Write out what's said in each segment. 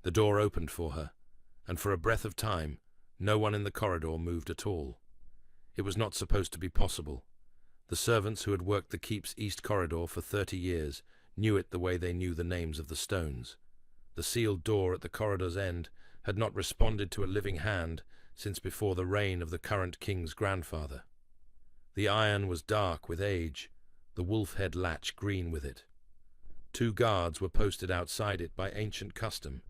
The door opened for her, and for a breath of time, no one in the corridor moved at all. It was not supposed to be possible. The servants who had worked the keep's east corridor for 30 years knew it the way they knew the names of the stones. The sealed door at the corridor's end had not responded to a living hand since before the reign of the current king's grandfather. The iron was dark with age, the wolf-head latch green with it. 2 guards were posted outside it by ancient custom,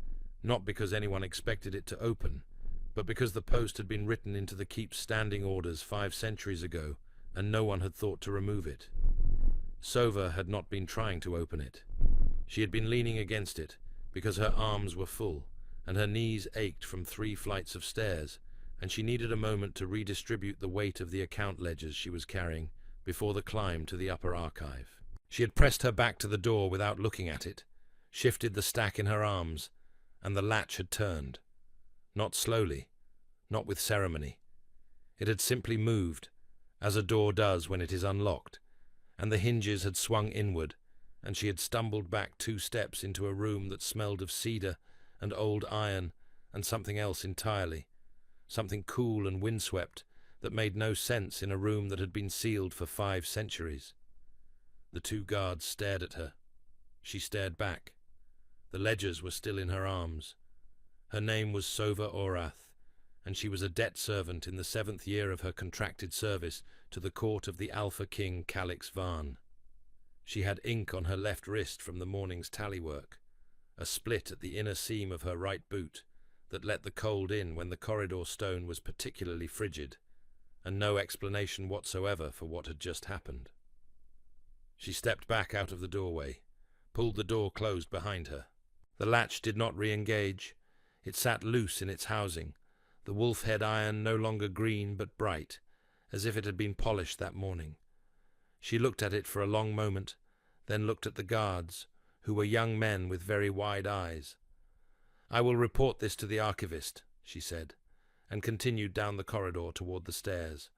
not because anyone expected it to open, but because the post had been written into the keep's standing orders 5 centuries ago, and no one had thought to remove it. Sova had not been trying to open it. She had been leaning against it, because her arms were full, and her knees ached from 3 flights of stairs, and she needed a moment to redistribute the weight of the account ledgers she was carrying before the climb to the upper archive. She had pressed her back to the door without looking at it, shifted the stack in her arms, and the latch had turned. Not slowly, not with ceremony. It had simply moved, as a door does when it is unlocked, and the hinges had swung inward, and she had stumbled back 2 steps into a room that smelled of cedar and old iron and something else entirely, something cool and windswept that made no sense in a room that had been sealed for 5 centuries. The 2 guards stared at her. She stared back. The ledgers were still in her arms. Her name was Sova Orath, and she was a debt servant in the 7th year of her contracted service to the court of the Alpha King Calix Varn. She had ink on her left wrist from the morning's tally work, a split at the inner seam of her right boot that let the cold in when the corridor stone was particularly frigid, and no explanation whatsoever for what had just happened. She stepped back out of the doorway, pulled the door closed behind her. The latch did not re-engage. It sat loose in its housing, the wolf-head iron no longer green but bright, as if it had been polished that morning. She looked at it for a long moment, then looked at the guards, who were young men with very wide eyes. "I will report this to the archivist," she said, and continued down the corridor toward the stairs.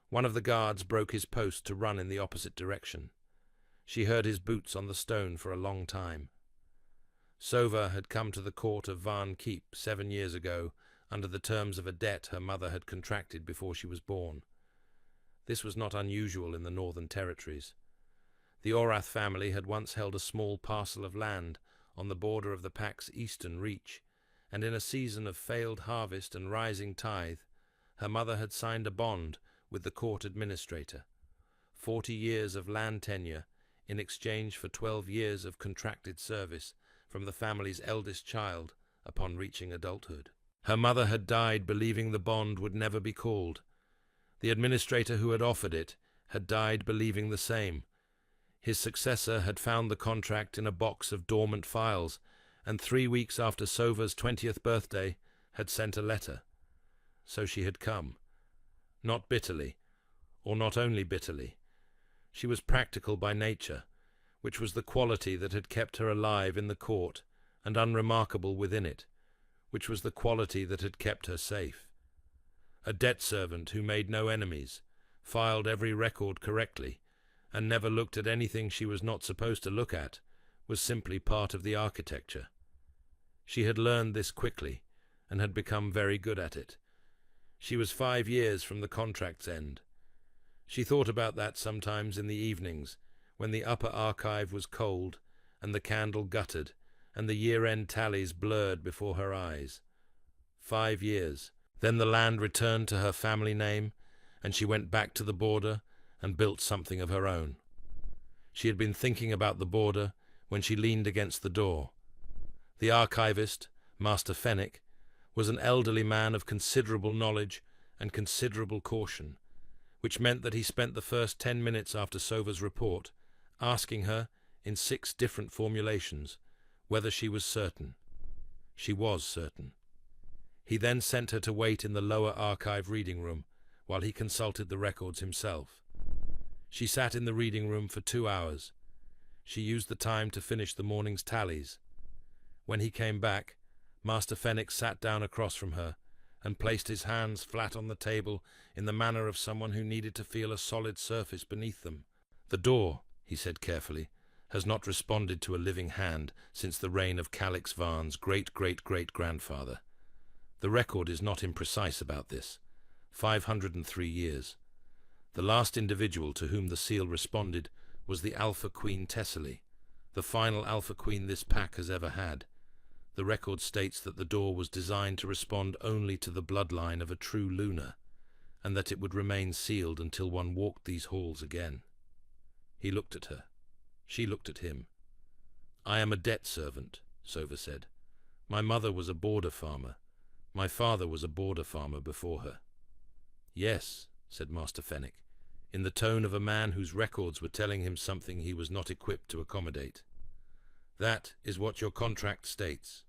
One of the guards broke his post to run in the opposite direction. She heard his boots on the stone for a long time. Sova had come to the court of Varn Keep 7 years ago under the terms of a debt her mother had contracted before she was born. This was not unusual in the Northern Territories. The Orath family had once held a small parcel of land on the border of the Pack's eastern reach, and in a season of failed harvest and rising tithe, her mother had signed a bond with the court administrator, 40 years of land tenure in exchange for 12 years of contracted service from the family's eldest child upon reaching adulthood. Her mother had died believing the bond would never be called. The administrator who had offered it had died believing the same. His successor had found the contract in a box of dormant files, and 3 weeks after Sova's 20th birthday had sent a letter. So she had come. Not bitterly, or not only bitterly. She was practical by nature, which was the quality that had kept her alive in the court and unremarkable within it, which was the quality that had kept her safe. A debt servant who made no enemies, filed every record correctly, and never looked at anything she was not supposed to look at, was simply part of the architecture. She had learned this quickly, and had become very good at it. She was 5 years from the contract's end. She thought about that sometimes in the evenings, when the upper archive was cold, and the candle guttered, and the year-end tallies blurred before her eyes. 5 years. Then the land returned to her family name, and she went back to the border and built something of her own. She had been thinking about the border when she leaned against the door. The archivist, Master Fenwick, was an elderly man of considerable knowledge and considerable caution, which meant that he spent the first 10 minutes after Sova's report asking her, in 6 different formulations, whether she was certain. She was certain. He then sent her to wait in the lower archive reading room while he consulted the records himself. She sat in the reading room for 2 hours. She used the time to finish the morning's tallies. When he came back, Master Fenwick sat down across from her and placed his hands flat on the table in the manner of someone who needed to feel a solid surface beneath them. "The door," he said carefully, has not responded to a living hand since the reign of Calix Varn's great-great-great-grandfather. The record is not imprecise about this. 503 years. The last individual to whom the seal responded was the Alpha Queen Tessely, the final Alpha Queen this pack has ever had. The record states that the door was designed to respond only to the bloodline of a true Lunar, and that it would remain sealed until one walked these halls again. He looked at her. She looked at him. "I am a debt servant," Sova said. "My mother was a border farmer. My father was a border farmer before her." "Yes," said Master Fenwick, in the tone of a man whose records were telling him something he was not equipped to accommodate. "That is what your contract states."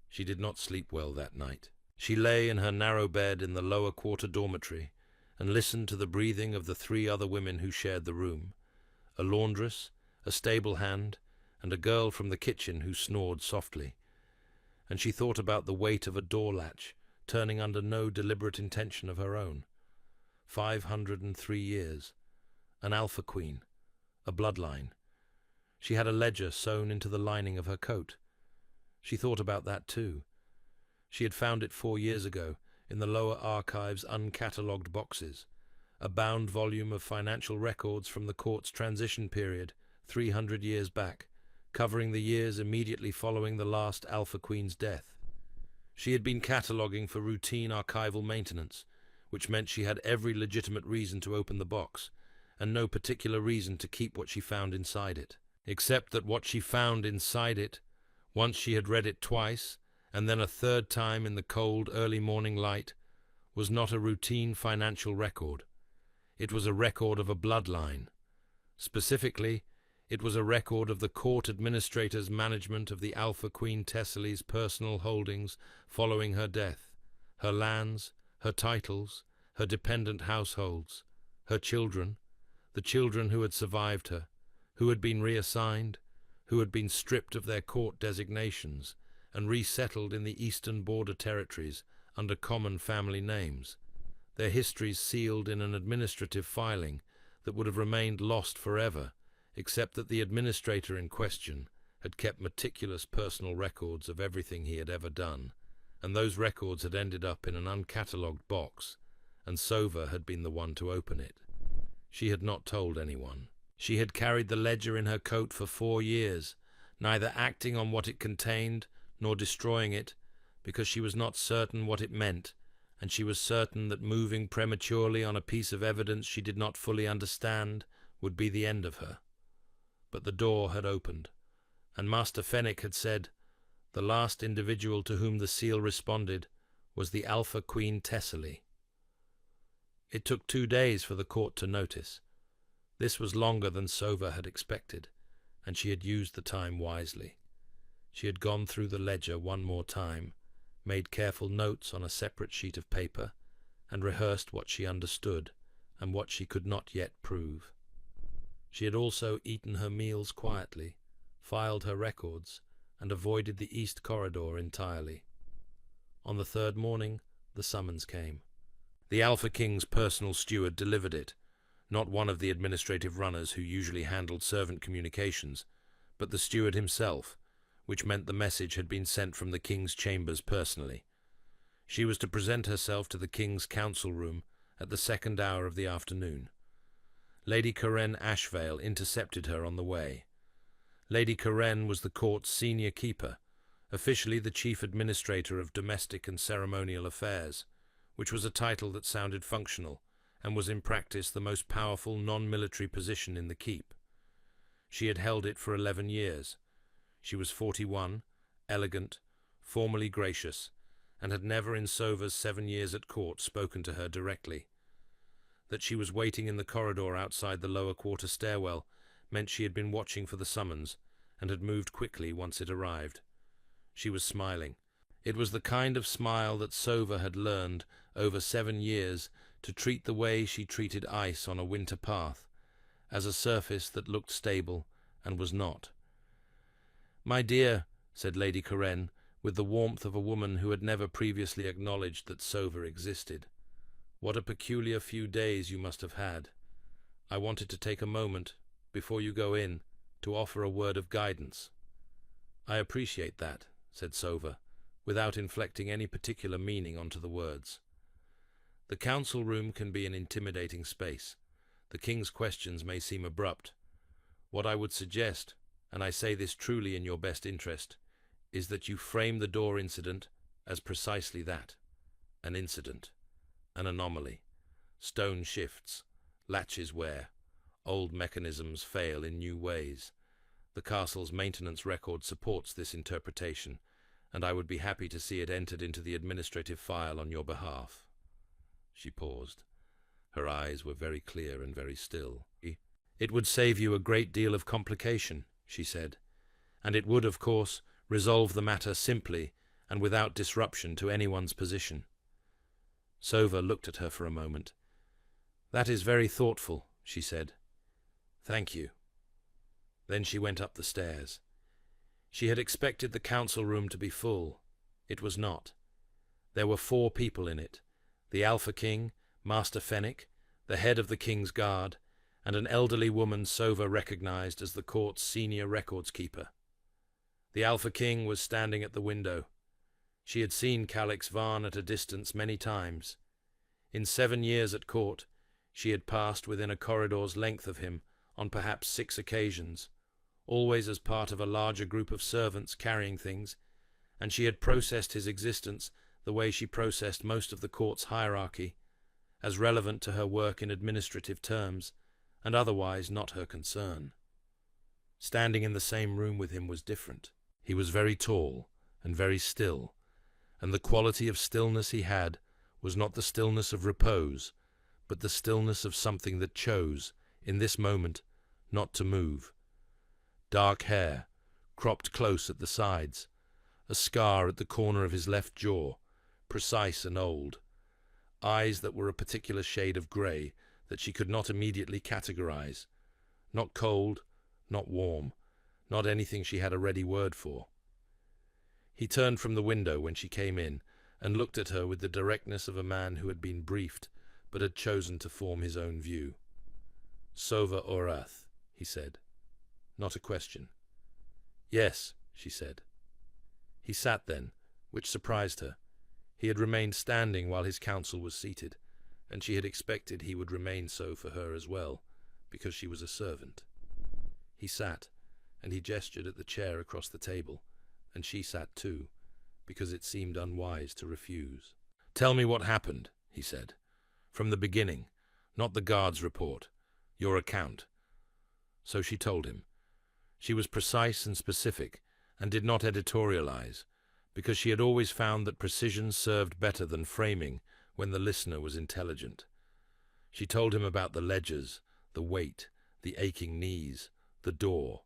She did not sleep well that night. She lay in her narrow bed in the lower quarter dormitory and listened to the breathing of the 3 other women who shared the room, a laundress, a stable hand, and a girl from the kitchen who snored softly. And she thought about the weight of a door latch, turning under no deliberate intention of her own. 503 years. An Alpha Queen. A bloodline. She had a ledger sewn into the lining of her coat. She thought about that too. She had found it 4 years ago in the lower archive's uncatalogued boxes, a bound volume of financial records from the court's transition period 300 years back, covering the years immediately following the last Alpha Queen's death. She had been cataloguing for routine archival maintenance, which meant she had every legitimate reason to open the box, and no particular reason to keep what she found inside it, except that what she found inside it, once she had read it twice, and then a third time in the cold early morning light, was not a routine financial record. It was a record of a bloodline. Specifically, it was a record of the court administrator's management of the Alpha Queen Tessely's personal holdings following her death, her lands, her titles, her dependent households, her children, the children who had survived her, who had been reassigned, who had been stripped of their court designations and resettled in the eastern border territories under common family names, their histories sealed in an administrative filing that would have remained lost forever, except that the administrator in question had kept meticulous personal records of everything he had ever done, and those records had ended up in an uncatalogued box, and Sova had been the one to open it. She had not told anyone. She had carried the ledger in her coat for 4 years, neither acting on what it contained nor destroying it, because she was not certain what it meant, and she was certain that moving prematurely on a piece of evidence she did not fully understand would be the end of her. But the door had opened, and Master Fenwick had said, the last individual to whom the seal responded was the Alpha Queen Tessely. It took 2 days for the court to notice. This was longer than Sova had expected, and she had used the time wisely. She had gone through the ledger one more time, made careful notes on a separate sheet of paper, and rehearsed what she understood and what she could not yet prove. She had also eaten her meals quietly, filed her records, and avoided the East Corridor entirely. On the 3rd morning, the summons came. The Alpha King's personal steward delivered it, not one of the administrative runners who usually handled servant communications, but the steward himself, which meant the message had been sent from the King's chambers personally. She was to present herself to the King's council room at the 2nd hour of the afternoon. Lady Karen Ashvale intercepted her on the way. Lady Karen was the court's senior keeper, officially the chief administrator of domestic and ceremonial affairs, which was a title that sounded functional and was in practice the most powerful non-military position in the keep. She had held it for 11 years. She was 41, elegant, formally gracious, and had never in Sova's 7 years at court spoken to her directly. That she was waiting in the corridor outside the lower quarter stairwell meant she had been watching for the summons and had moved quickly once it arrived. She was smiling. It was the kind of smile that Sova had learned over 7 years to treat the way she treated ice on a winter path, as a surface that looked stable and was not. "My dear," said Lady Karen, with the warmth of a woman who had never previously acknowledged that Sova existed, "what a peculiar few days you must have had. I wanted to take a moment, before you go in, to offer a word of guidance. "I appreciate that," said Sova, without inflecting any particular meaning onto the words. "The council room can be an intimidating space. The king's questions may seem abrupt. What I would suggest, and I say this truly in your best interest, is that you frame the door incident as precisely that, an incident, an anomaly. Stone shifts, latches wear, old mechanisms fail in new ways. The castle's maintenance record supports this interpretation, and I would be happy to see it entered into the administrative file on your behalf." She paused. Her eyes were very clear and very still. "It would save you a great deal of complication," she said, "and it would, of course, resolve the matter simply and without disruption to anyone's position." Sova looked at her for a moment. "That is very thoughtful," she said. "Thank you." Then she went up the stairs. She had expected the council room to be full. It was not. There were 4 people in it: the Alpha King, Master Fenwick, the head of the King's Guard, and an elderly woman Sova recognized as the court's senior records keeper. The Alpha King was standing at the window. She had seen Calix Varn at a distance many times. In 7 years at court, she had passed within a corridor's length of him on perhaps 6 occasions, always as part of a larger group of servants carrying things, and she had processed his existence the way she processed most of the court's hierarchy, as relevant to her work in administrative terms, and otherwise not her concern. Standing in the same room with him was different. He was very tall and very still, and the quality of stillness he had was not the stillness of repose, but the stillness of something that chose, in this moment, not to move. Dark hair, cropped close at the sides, a scar at the corner of his left jaw, precise and old, eyes that were a particular shade of grey that she could not immediately categorize, not cold, not warm, not anything she had a ready word for. He turned from the window when she came in and looked at her with the directness of a man who had been briefed but had chosen to form his own view. "Sova Orath," he said. Not a question. "Yes," she said. He sat then, which surprised her. He had remained standing while his counsel was seated, and she had expected he would remain so for her as well, because she was a servant. He sat, and he gestured at the chair across the table, and she sat too, because it seemed unwise to refuse. "Tell me what happened," he said. "From the beginning, not the guard's report, your account." So she told him. She was precise and specific, and did not editorialize, because she had always found that precision served better than framing when the listener was intelligent. She told him about the ledgers, the weight, the aching knees, the door,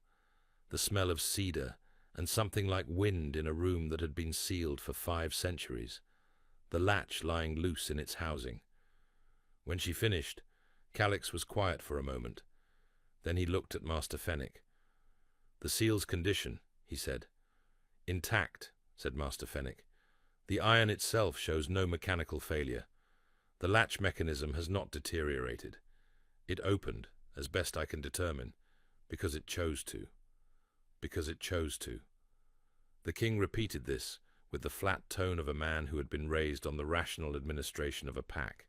the smell of cedar, and something like wind in a room that had been sealed for 5 centuries, the latch lying loose in its housing. When she finished, Calix was quiet for a moment. Then he looked at Master Fenwick. "The seal's condition," he said. "Intact," said Master Fenwick. "The iron itself shows no mechanical failure. The latch mechanism has not deteriorated. It opened, as best I can determine, because it chose to. Because it chose to." The king repeated this with the flat tone of a man who had been raised on the rational administration of a pack,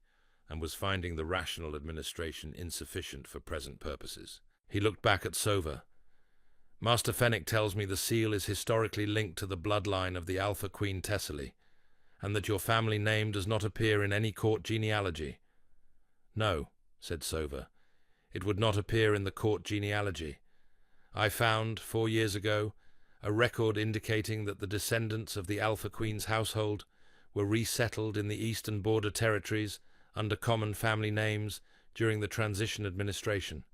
and was finding the rational administration insufficient for present purposes. He looked back at Sova. "Master Fenwick tells me the seal is historically linked to the bloodline of the Alpha Queen Tessely, and that your family name does not appear in any court genealogy." "No," said Sova. "It would not appear in the court genealogy. I found, 4 years ago, a record indicating that the descendants of the Alpha Queen's household were resettled in the eastern border territories under common family names during the transition administration.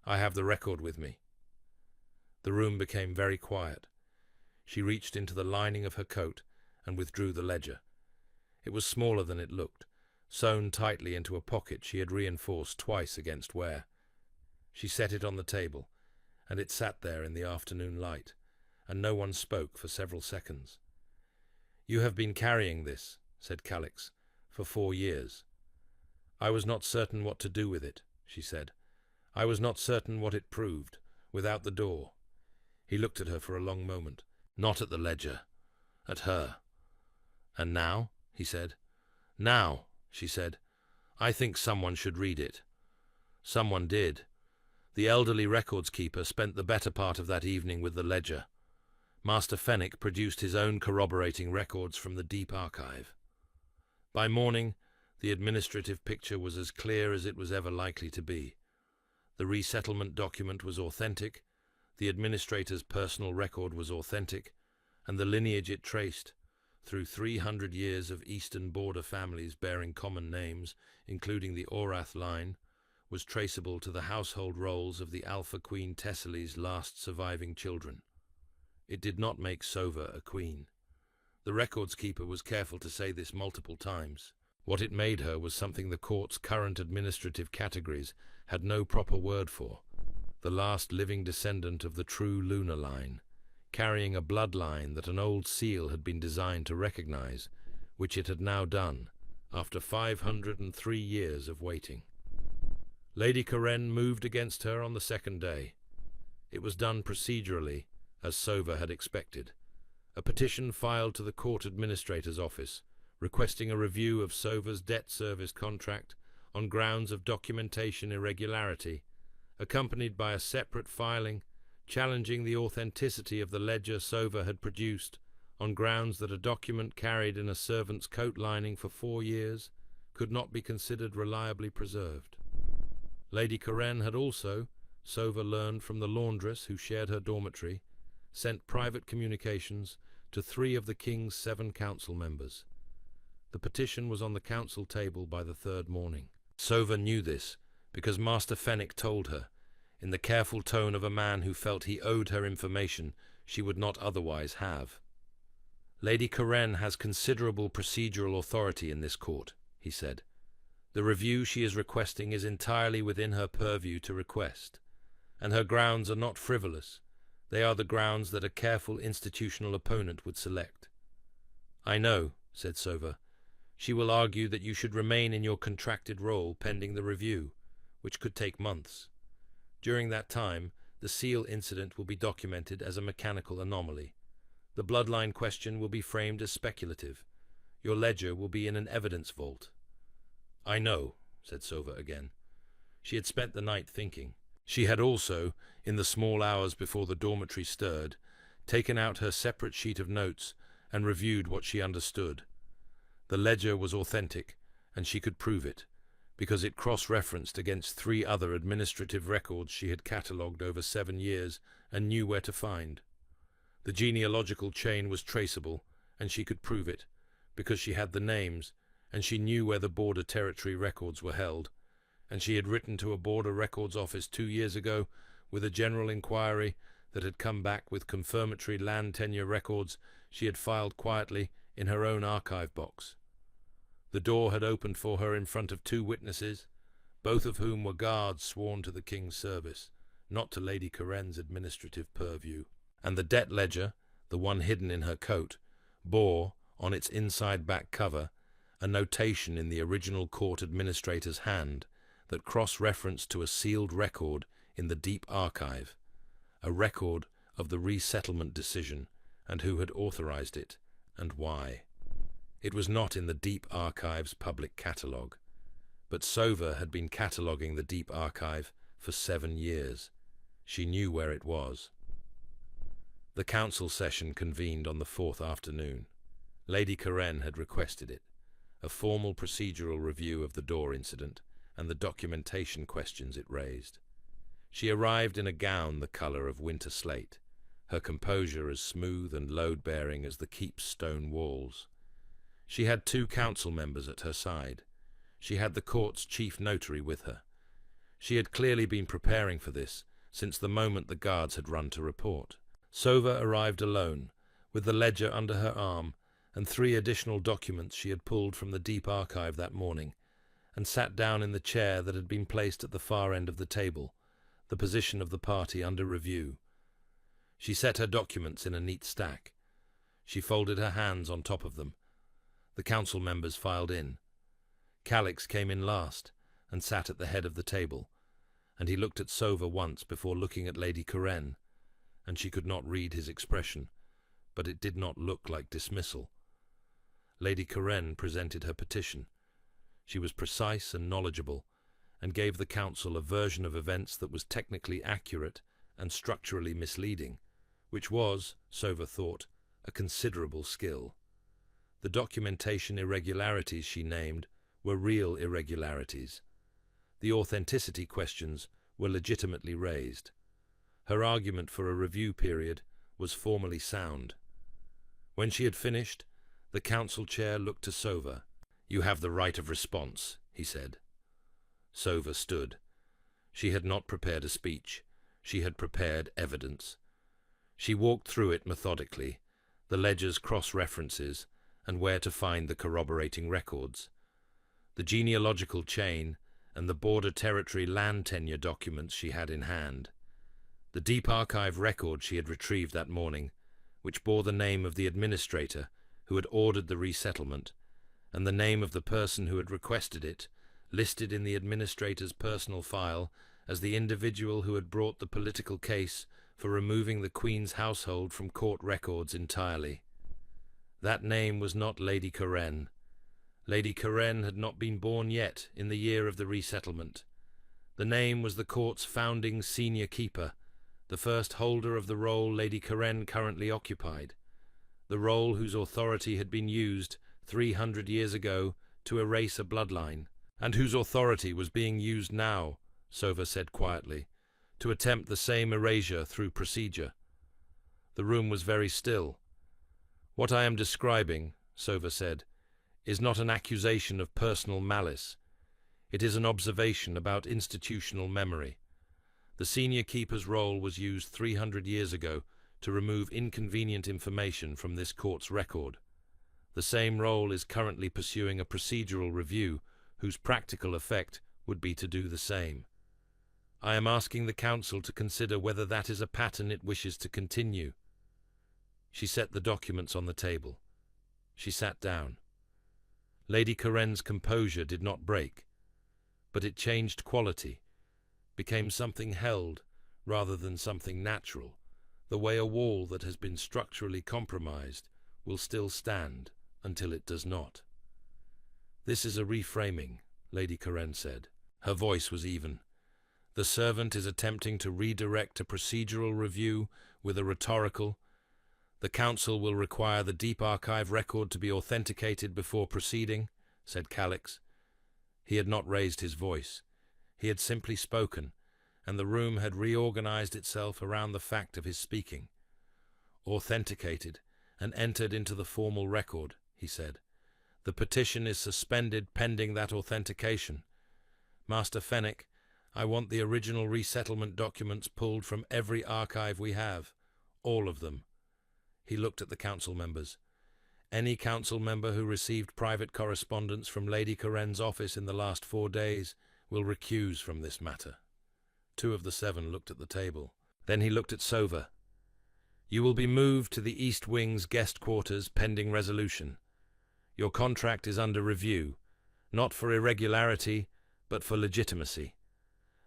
I have the record with me." The room became very quiet. She reached into the lining of her coat and withdrew the ledger. It was smaller than it looked, sewn tightly into a pocket she had reinforced twice against wear. She set it on the table, and it sat there in the afternoon light, and no one spoke for several seconds. "You have been carrying this," said Calix, "for 4 years. I was not certain what to do with it," she said. "I was not certain what it proved, without the door. He looked at her for a long moment, not at the ledger, at her. "And now?" he said. "Now," she said, "I think someone should read it." Someone did. The elderly records keeper spent the better part of that evening with the ledger. Master Fenwick produced his own corroborating records from the deep archive. By morning, the administrative picture was as clear as it was ever likely to be. The resettlement document was authentic, the administrator's personal record was authentic, and the lineage it traced, through 300 years of eastern border families bearing common names, including the Orath line, was traceable to the household roles of the Alpha Queen Tessely's last surviving children. It did not make Sova a queen. The records keeper was careful to say this multiple times. What it made her was something the court's current administrative categories had no proper word for: the last living descendant of the true lunar line, carrying a bloodline that an old seal had been designed to recognize, which it had now done, after 503 years of waiting. Lady Karen moved against her on the second day. It was done procedurally, as Sova had expected. A petition filed to the court administrator's office, requesting a review of Sova's debt service contract on grounds of documentation irregularity, accompanied by a separate filing challenging the authenticity of the ledger Sova had produced on grounds that a document carried in a servant's coat lining for 4 years could not be considered reliably preserved. Lady Karen had also, Sova learned from the laundress who shared her dormitory, sent private communications to 3 of the king's 7 council members. The petition was on the council table by the 3rd morning. Sova knew this because Master Fenwick told her, in the careful tone of a man who felt he owed her information she would not otherwise have. "Lady Karen has considerable procedural authority in this court," he said. "The review she is requesting is entirely within her purview to request, and her grounds are not frivolous. They are the grounds that a careful institutional opponent would select." "I know," said Sova. "She will argue that you should remain in your contracted role pending the review, which could take months. During that time, the seal incident will be documented as a mechanical anomaly. The bloodline question will be framed as speculative. Your ledger will be in an evidence vault." "I know," said Sova again. She had spent the night thinking. She had also, in the small hours before the dormitory stirred, taken out her separate sheet of notes and reviewed what she understood. The ledger was authentic, and she could prove it, because it cross-referenced against 3 other administrative records she had catalogued over 7 years and knew where to find. The genealogical chain was traceable, and she could prove it, because she had the names, and she knew where the border territory records were held, and she had written to a border records office 2 years ago with a general inquiry that had come back with confirmatory land tenure records she had filed quietly in her own archive box. The door had opened for her in front of 2 witnesses, both of whom were guards sworn to the king's service, not to Lady Karen's administrative purview. And the debt ledger, the one hidden in her coat, bore, on its inside back cover, a notation in the original court administrator's hand that cross-referenced to a sealed record in the deep archive, a record of the resettlement decision and who had authorized it and why. It was not in the deep archive's public catalogue, but Sova had been cataloguing the deep archive for 7 years. She knew where it was. The council session convened on the 4th afternoon. Lady Karen had requested it, a formal procedural review of the door incident and the documentation questions it raised. She arrived in a gown the colour of winter slate, her composure as smooth and load-bearing as the keep's stone walls. She had 2 council members at her side. She had the court's chief notary with her. She had clearly been preparing for this since the moment the guards had run to report. Sova arrived alone, with the ledger under her arm and 3 additional documents she had pulled from the deep archive that morning, and sat down in the chair that had been placed at the far end of the table, the position of the party under review. She set her documents in a neat stack. She folded her hands on top of them. The council members filed in. Calix came in last and sat at the head of the table, and he looked at Sova once before looking at Lady Karen, and she could not read his expression, but it did not look like dismissal. Lady Karen presented her petition. She was precise and knowledgeable, and gave the council a version of events that was technically accurate and structurally misleading, which was, Sova thought, a considerable skill. The documentation irregularities she named were real irregularities. The authenticity questions were legitimately raised. Her argument for a review period was formally sound. When she had finished, the council chair looked to Sova. "You have the right of response," he said. Sova stood. She had not prepared a speech. She had prepared evidence. She walked through it methodically, the ledger's cross-references, and where to find the corroborating records. The genealogical chain and the border territory land tenure documents she had in hand. The deep archive record she had retrieved that morning, which bore the name of the administrator who had ordered the resettlement, and the name of the person who had requested it, listed in the administrator's personal file as the individual who had brought the political case for removing the Queen's household from court records entirely. That name was not Lady Karen. Lady Karen had not been born yet in the year of the resettlement. The name was the court's founding senior keeper, the first holder of the role Lady Karen currently occupied, the role whose authority had been used 300 years ago to erase a bloodline, and whose authority was being used now, Sova said quietly, to attempt the same erasure through procedure. The room was very still. "What I am describing," Sova said, "is not an accusation of personal malice. It is an observation about institutional memory. The senior keeper's role was used 300 years ago to remove inconvenient information from this court's record. The same role is currently pursuing a procedural review whose practical effect would be to do the same. I am asking the council to consider whether that is a pattern it wishes to continue." She set the documents on the table. She sat down. Lady Karen's composure did not break, but it changed quality, became something held rather than something natural, the way a wall that has been structurally compromised will still stand until it does not. "This is a reframing," Lady Karen said. Her voice was even. "The servant is attempting to redirect a procedural review with a rhetorical. The council will require the deep archive record to be authenticated before proceeding," said Calix. He had not raised his voice. He had simply spoken, and the room had reorganized itself around the fact of his speaking. "Authenticated and entered into the formal record," he said. "The petition is suspended pending that authentication. Master Fenwick, I want the original resettlement documents pulled from every archive we have, all of them." He looked at the council members. "Any council member who received private correspondence from Lady Karen's office in the last 4 days will recuse from this matter." 2 of the 7 looked at the table. Then he looked at Sova. "You will be moved to the East Wing's guest quarters pending resolution. Your contract is under review, not for irregularity, but for legitimacy.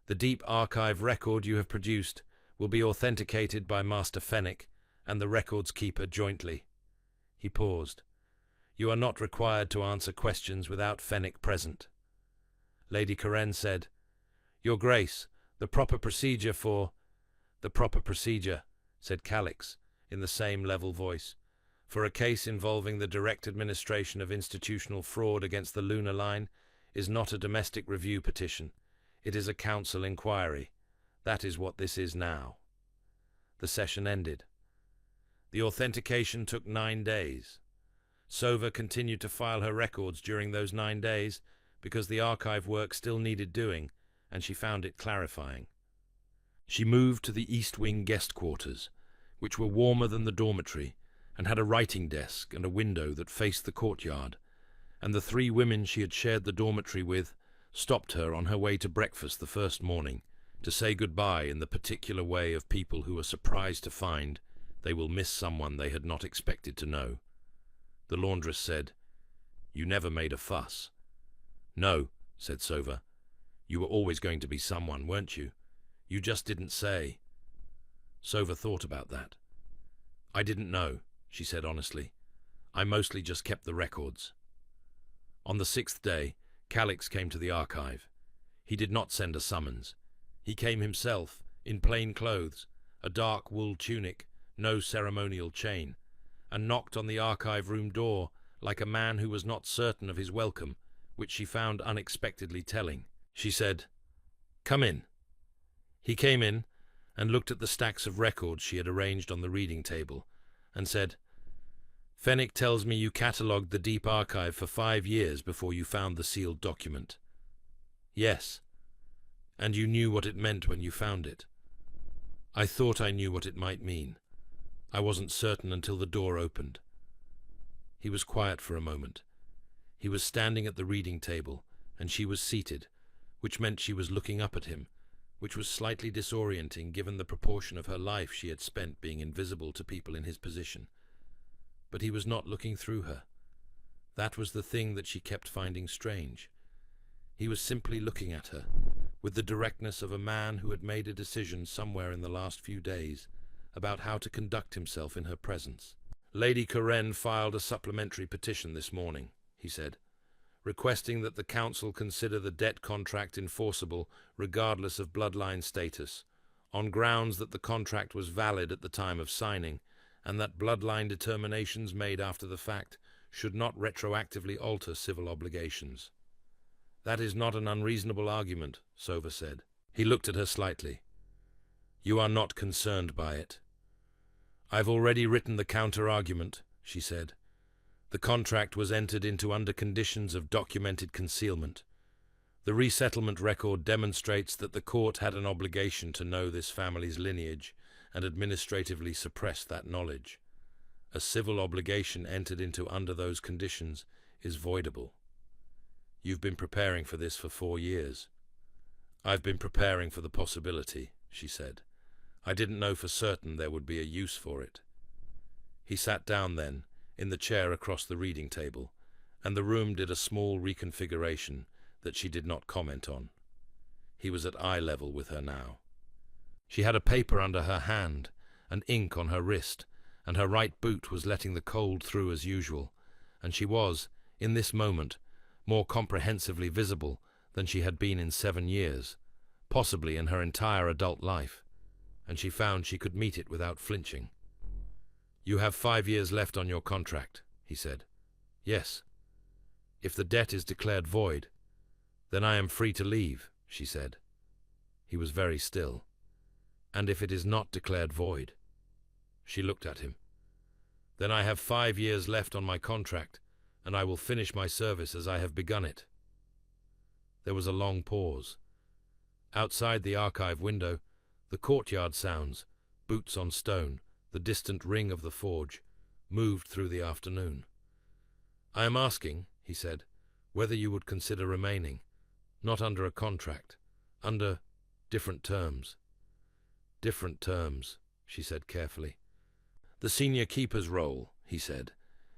The deep archive record you have produced will be authenticated by Master Fenwick and the records keeper jointly." He paused. "You are not required to answer questions without Fenwick present." Lady Karen said, "Your Grace, the proper procedure for—" "The proper procedure," said Calix, in the same level voice, "for a case involving the direct administration of institutional fraud against the lunar line is not a domestic review petition. It is a council inquiry. That is what this is now." The session ended. The authentication took 9 days. Sova continued to file her records during those 9 days because the archive work still needed doing, and she found it clarifying. She moved to the East Wing guest quarters, which were warmer than the dormitory, and had a writing desk and a window that faced the courtyard, and the 3 women she had shared the dormitory with stopped her on her way to breakfast the first morning to say goodbye in the particular way of people who are surprised to find they will miss someone they had not expected to know. The laundress said, "You never made a fuss." "No," said Sova. "You were always going to be someone, weren't you? You just didn't say. Sova thought about that. I didn't know, she said honestly. I mostly just kept the records. On the 6th day, Calix came to the archive. He did not send a summons. He came himself, in plain clothes, a dark wool tunic, no ceremonial chain, and knocked on the archive room door like a man who was not certain of his welcome, which she found unexpectedly telling. She said, "Come in." He came in and looked at the stacks of records she had arranged on the reading table, and said, "Fennec tells me you catalogued the deep archive for 5 years before you found the sealed document." "Yes. And you knew what it meant when you found it." "I thought I knew what it might mean. I wasn't certain until the door opened." He was quiet for a moment. He was standing at the reading table, and she was seated, which meant she was looking up at him, which was slightly disorienting given the proportion of her life she had spent being invisible to people in his position. But he was not looking through her. That was the thing that she kept finding strange. He was simply looking at her, with the directness of a man who had made a decision somewhere in the last few days about how to conduct himself in her presence. "Lady Karen filed a supplementary petition this morning," he said, "requesting that the Council consider the debt contract enforceable regardless of bloodline status, on grounds that the contract was valid at the time of signing, and that bloodline determinations made after the fact should not retroactively alter civil obligations." "That is not an unreasonable argument," Sova said. He looked at her slightly. "You are not concerned by it." "I've already written the counter-argument," she said. "The contract was entered into under conditions of documented concealment. The resettlement record demonstrates that the court had an obligation to know this family's lineage and administratively suppress that knowledge. A civil obligation entered into under those conditions is voidable. You've been preparing for this for 4 years. I've been preparing for the possibility," she said. "I didn't know for certain there would be a use for it." He sat down then, in the chair across the reading table, and the room did a small reconfiguration that she did not comment on. He was at eye level with her now. She had a paper under her hand, and ink on her wrist, and her right boot was letting the cold through as usual, and she was, in this moment, more comprehensively visible than she had been in 7 years, possibly in her entire adult life, and she found she could meet it without flinching. "You have 5 years left on your contract," he said. "Yes." "If the debt is declared void, then I am free to leave," she said. He was very still. "And if it is not declared void?" She looked at him. "Then I have 5 years left on my contract, and I will finish my service as I have begun it." There was a long pause. Outside the archive window, the courtyard sounds, boots on stone, the distant ring of the forge, moved through the afternoon. "I am asking," he said, "whether you would consider remaining, not under a contract, under different terms." "Different terms," she said carefully. "The senior keeper's role," he said,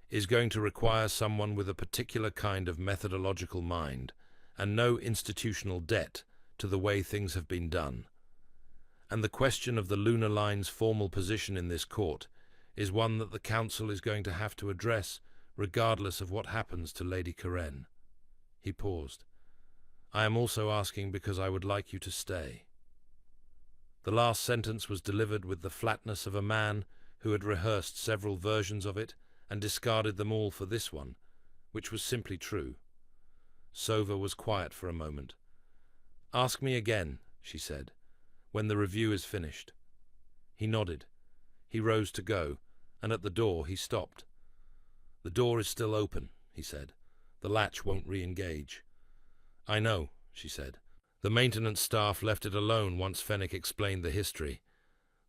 "is going to require someone with a particular kind of methodological mind and no institutional debt to the way things have been done. And the question of the lunar line's formal position in this court is one that the Council is going to have to address regardless of what happens to Lady Karen." He paused. "I am also asking because I would like you to stay." The last sentence was delivered with the flatness of a man who had rehearsed several versions of it and discarded them all for this one, which was simply true. Sova was quiet for a moment. "Ask me again," she said, "when the review is finished." He nodded. He rose to go, and at the door he stopped. "The door is still open," he said. "The latch won't re-engage." "I know," she said. "The maintenance staff left it alone once Fennec explained the history.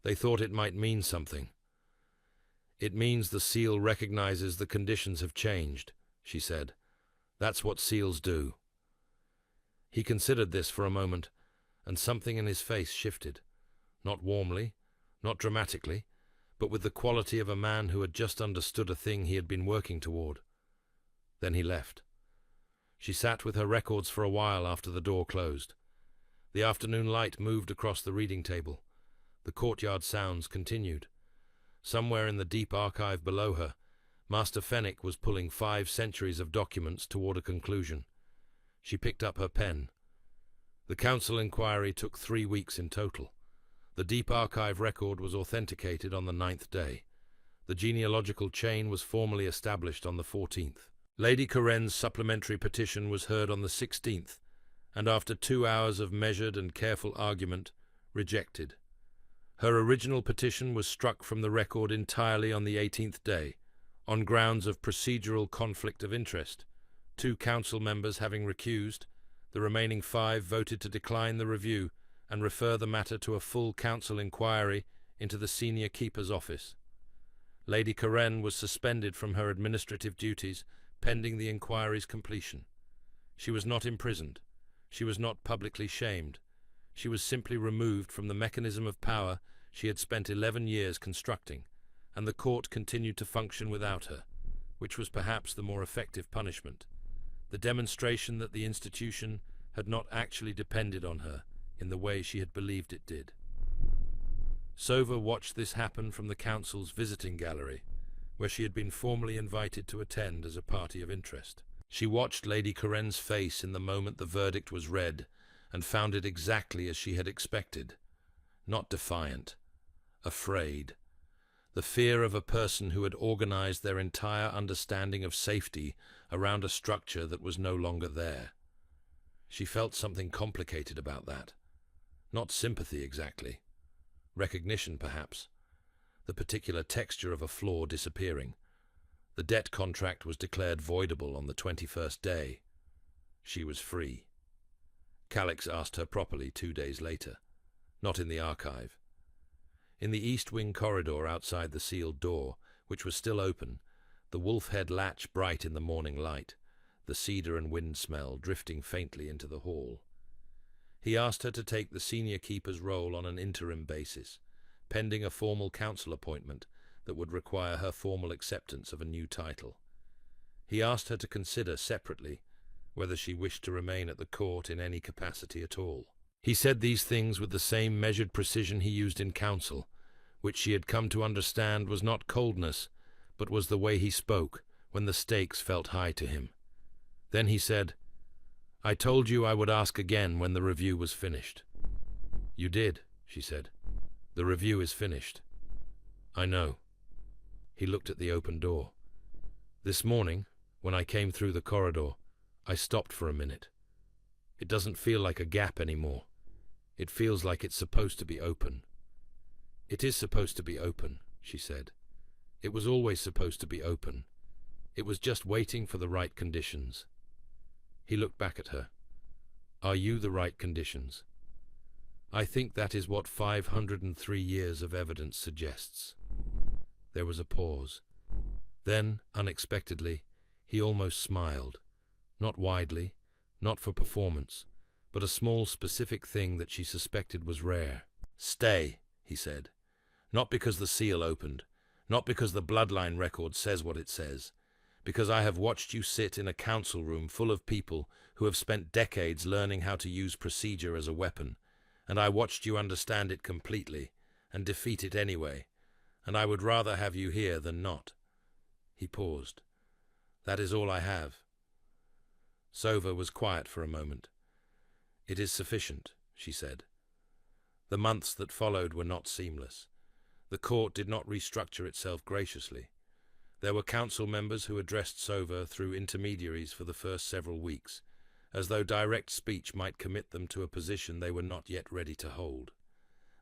They thought it might mean something." "It means the seal recognizes the conditions have changed," she said. "That's what seals do." He considered this for a moment, and something in his face shifted. Not warmly, not dramatically, but with the quality of a man who had just understood a thing he had been working toward. Then he left. She sat with her records for a while after the door closed. The afternoon light moved across the reading table. The courtyard sounds continued. Somewhere in the deep archive below her, Master Fenwick was pulling 5 centuries of documents toward a conclusion. She picked up her pen. The council inquiry took 3 weeks in total. The deep archive record was authenticated on the 9th day. The genealogical chain was formally established on the 14th. Lady Coren's supplementary petition was heard on the 16th, and after 2 hours of measured and careful argument, rejected. Her original petition was struck from the record entirely on the 18th day, on grounds of procedural conflict of interest. 2 council members having recused, the remaining 5 voted to decline the review and refer the matter to a full council inquiry into the senior keeper's office. Lady Coren was suspended from her administrative duties pending the inquiry's completion. She was not imprisoned. She was not publicly shamed. She was simply removed from the mechanism of power she had spent 11 years constructing, and the court continued to function without her, which was perhaps the more effective punishment, the demonstration that the institution had not actually depended on her in the way she had believed it did. Sova watched this happen from the council's visiting gallery, where she had been formally invited to attend as a party of interest. She watched Lady Coren's face in the moment the verdict was read, and found it exactly as she had expected. Not defiant, afraid. The fear of a person who had organized their entire understanding of safety around a structure that was no longer there. She felt something complicated about that. Not sympathy exactly. Recognition, perhaps. The particular texture of a flaw disappearing. The debt contract was declared voidable on the 21st day. She was free. Calix asked her properly 2 days later, not in the archive. In the east wing corridor outside the sealed door, which was still open, the wolf head latch bright in the morning light, the cedar and wind smell drifting faintly into the hall. He asked her to take the senior keeper's role on an interim basis, pending a formal council appointment that would require her formal acceptance of a new title. He asked her to consider separately whether she wished to remain at the court in any capacity at all. He said these things with the same measured precision he used in council, which she had come to understand was not coldness, but was the way he spoke when the stakes felt high to him. Then he said, "I told you I would ask again when the review was finished." "You did," she said. "The review is finished." "I know." He looked at the open door. "This morning, when I came through the corridor, I stopped for a minute. It doesn't feel like a gap anymore. It feels like it's supposed to be open." "It is supposed to be open," she said. "It was always supposed to be open. It was just waiting for the right conditions." He looked back at her. "Are you the right conditions?" "I think that is what 503 years of evidence suggests." There was a pause. Then, unexpectedly, he almost smiled. Not widely, not for performance, but a small specific thing that she suspected was rare. "Stay," he said. "Not because the seal opened, not because the bloodline record says what it says, because I have watched you sit in a council room full of people who have spent decades learning how to use procedure as a weapon, and I watched you understand it completely and defeat it anyway, and I would rather have you here than not." He paused. "That is all I have." Sova was quiet for a moment. "It is sufficient," she said. The months that followed were not seamless. The court did not restructure itself graciously. There were council members who addressed Sova through intermediaries for the first several weeks, as though direct speech might commit them to a position they were not yet ready to hold.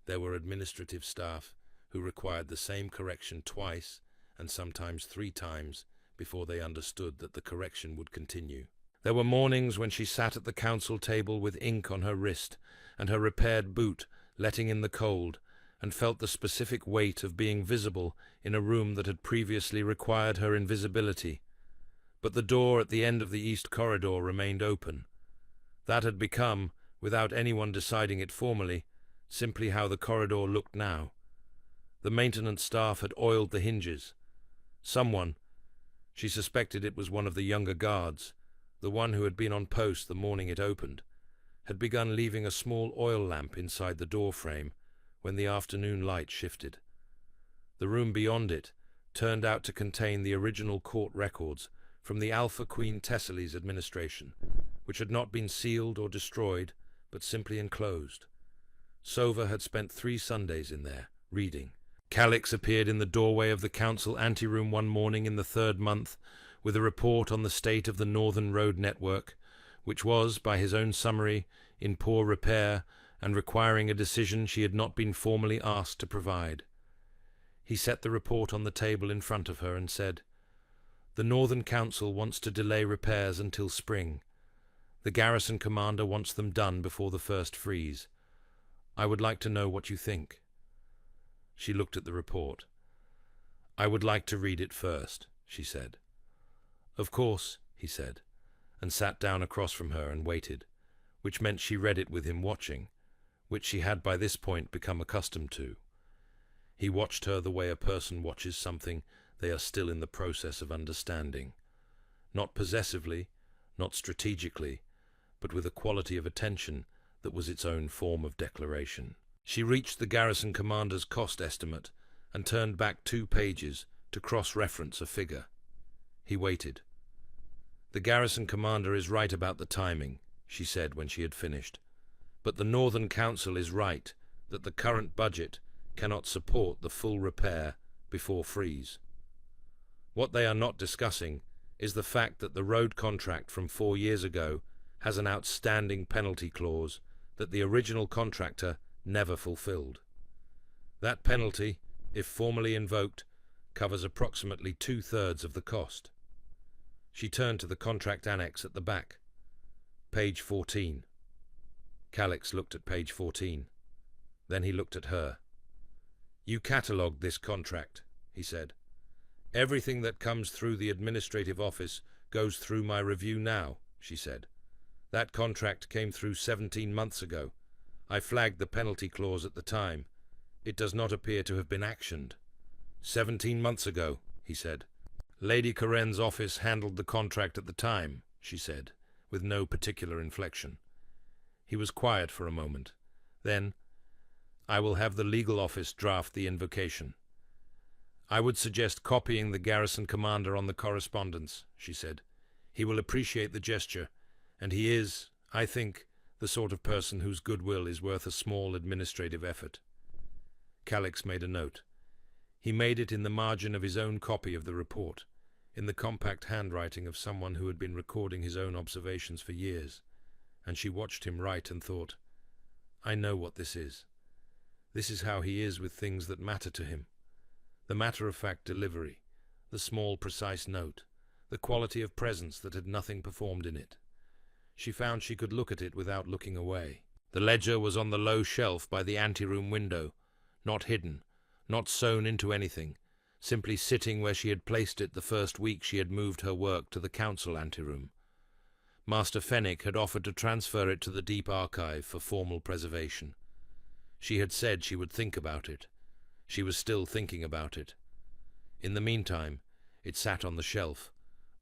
There were administrative staff who required the same correction twice and sometimes 3 times before they understood that the correction would continue. There were mornings when she sat at the council table with ink on her wrist and her repaired boot letting in the cold, and felt the specific weight of being visible in a room that had previously required her invisibility. But the door at the end of the east corridor remained open. That had become, without anyone deciding it formally, simply how the corridor looked now. The maintenance staff had oiled the hinges. Someone, she suspected it was one of the younger guards, the one who had been on post the morning it opened, had begun leaving a small oil lamp inside the door frame when the afternoon light shifted. The room beyond it turned out to contain the original court records from the Alpha Queen Tessely's administration, which had not been sealed or destroyed, but simply enclosed. Sova had spent 3 Sundays in there, reading. Calix appeared in the doorway of the council anteroom one morning in the 3rd month with a report on the state of the Northern Road network, which was, by his own summary, in poor repair and requiring a decision she had not been formally asked to provide. He set the report on the table in front of her and said, "The Northern Council wants to delay repairs until spring. The garrison commander wants them done before the first freeze. I would like to know what you think." She looked at the report. "I would like to read it first," she said. "Of course," he said, and sat down across from her and waited, which meant she read it with him watching, which she had by this point become accustomed to. He watched her the way a person watches something they are still in the process of understanding, not possessively, not strategically, but with a quality of attention that was its own form of declaration. She reached the garrison commander's cost estimate and turned back 2 pages to cross-reference a figure. He waited. "The garrison commander is right about the timing," she said when she had finished. "But the Northern Council is right that the current budget cannot support the full repair before freeze. What they are not discussing is the fact that the road contract from 4 years ago has an outstanding penalty clause that the original contractor never fulfilled. That penalty, if formally invoked, covers approximately 2/3 of the cost." She turned to the contract annex at the back. "Page 14. Calix looked at page 14. Then he looked at her. "You catalogued this contract," he said. "Everything that comes through the administrative office goes through my review now," she said. "That contract came through 17 months ago. I flagged the penalty clause at the time. It does not appear to have been actioned." 17 months ago, he said. "Lady Coren's office handled the contract at the time," she said, with no particular inflection. He was quiet for a moment. Then, "I will have the legal office draft the invocation. I would suggest copying the garrison commander on the correspondence," she said. "He will appreciate the gesture, and he is, I think, the sort of person whose goodwill is worth a small administrative effort." Calix made a note. He made it in the margin of his own copy of the report, in the compact handwriting of someone who had been recording his own observations for years, and she watched him write and thought, "I know what this is. This is how he is with things that matter to him. The matter-of-fact delivery, the small, precise note, the quality of presence that had nothing performed in it." She found she could look at it without looking away. The ledger was on the low shelf by the anteroom window, not hidden, not sewn into anything, simply sitting where she had placed it the first week she had moved her work to the council anteroom. Master Fenwick had offered to transfer it to the deep archive for formal preservation. She had said she would think about it. She was still thinking about it. In the meantime, it sat on the shelf,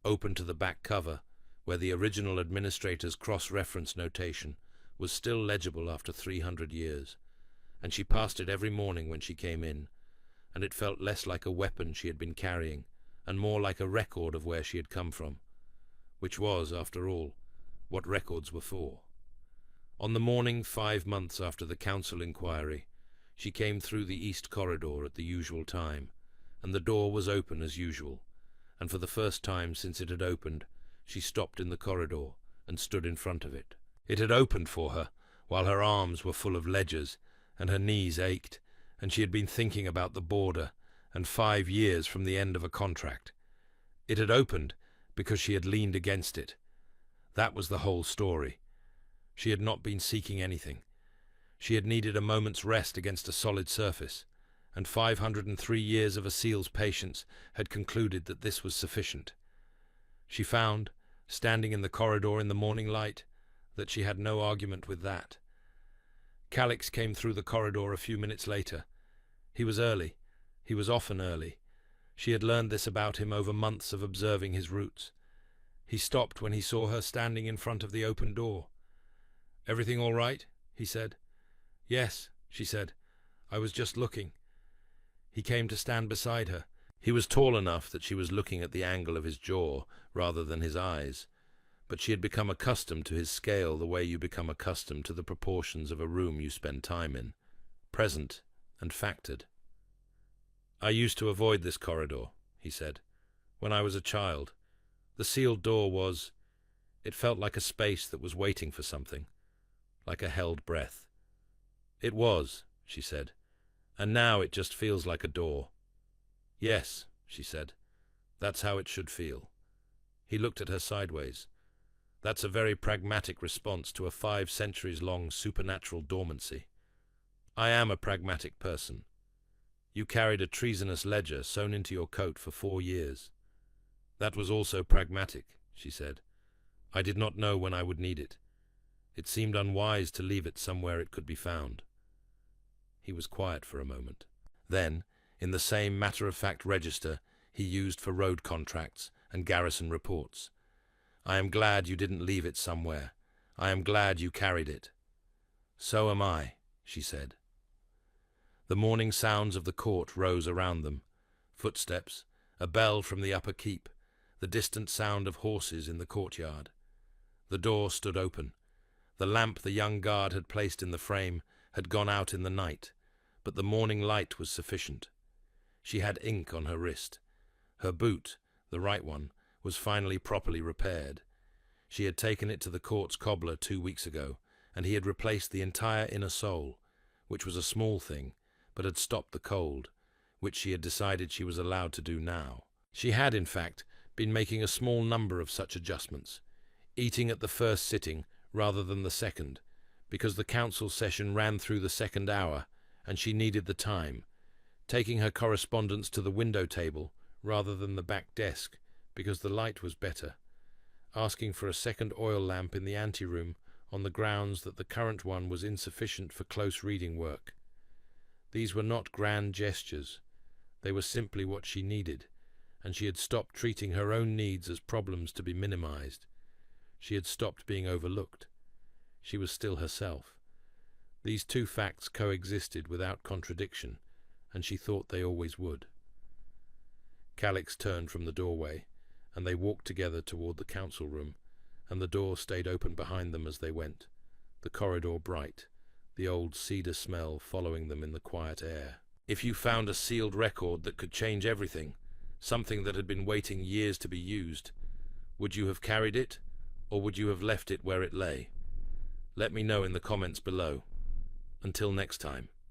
open to the back cover, where the original administrator's cross-reference notation was still legible after 300 years, and she passed it every morning when she came in, and it felt less like a weapon she had been carrying, and more like a record of where she had come from, which was, after all, what records were for. On the morning 5 months after the council inquiry, she came through the east corridor at the usual time, and the door was open as usual, and for the first time since it had opened, she stopped in the corridor and stood in front of it. It had opened for her, while her arms were full of ledgers, and her knees ached, and she had been thinking about the border, and 5 years from the end of a contract. It had opened because she had leaned against it. That was the whole story. She had not been seeking anything. She had needed a moment's rest against a solid surface, and 503 years of a seal's patience had concluded that this was sufficient. She found, standing in the corridor in the morning light, that she had no argument with that. Calix came through the corridor a few minutes later. He was early. He was often early. She had learned this about him over months of observing his routes. He stopped when he saw her standing in front of the open door. Everything all right? He said. Yes, she said. I was just looking. He came to stand beside her. He was tall enough that she was looking at the angle of his jaw rather than his eyes, but she had become accustomed to his scale the way you become accustomed to the proportions of a room you spend time in, present and factored. I used to avoid this corridor, he said, when I was a child. The sealed door was... It felt like a space that was waiting for something, like a held breath. It was, she said, and now it just feels like a door. Yes, she said, that's how it should feel. He looked at her sideways. That's a very pragmatic response to a 5 centuries-long supernatural dormancy. I am a pragmatic person. You carried a treasonous ledger sewn into your coat for 4 years. That was also pragmatic, she said. I did not know when I would need it. It seemed unwise to leave it somewhere it could be found. He was quiet for a moment. Then, in the same matter-of-fact register he used for road contracts and garrison reports, I am glad you didn't leave it somewhere. I am glad you carried it. So am I, she said. The morning sounds of the court rose around them. Footsteps, a bell from the upper keep, the distant sound of horses in the courtyard. The door stood open. The lamp the young guard had placed in the frame had gone out in the night, but the morning light was sufficient. She had ink on her wrist. Her boot, the right one, was finally properly repaired. She had taken it to the court's cobbler 2 weeks ago, and he had replaced the entire inner sole, which was a small thing, but had stopped the cold, which she had decided she was allowed to do now. She had, in fact, been making a small number of such adjustments, eating at the first sitting rather than the second, because the council session ran through the second hour, and she needed the time, taking her correspondence to the window table rather than the back desk, because the light was better, asking for a second oil lamp in the anteroom on the grounds that the current one was insufficient for close reading work. These were not grand gestures. They were simply what she needed, and she had stopped treating her own needs as problems to be minimized. She had stopped being overlooked. She was still herself. These two facts coexisted without contradiction, and she thought they always would. Calix turned from the doorway, and they walked together toward the council room, and the door stayed open behind them as they went, the corridor bright, the old cedar smell following them in the quiet air. If you found a sealed record that could change everything, something that had been waiting years to be used, would you have carried it, or would you have left it where it lay? Let me know in the comments below. Until next time.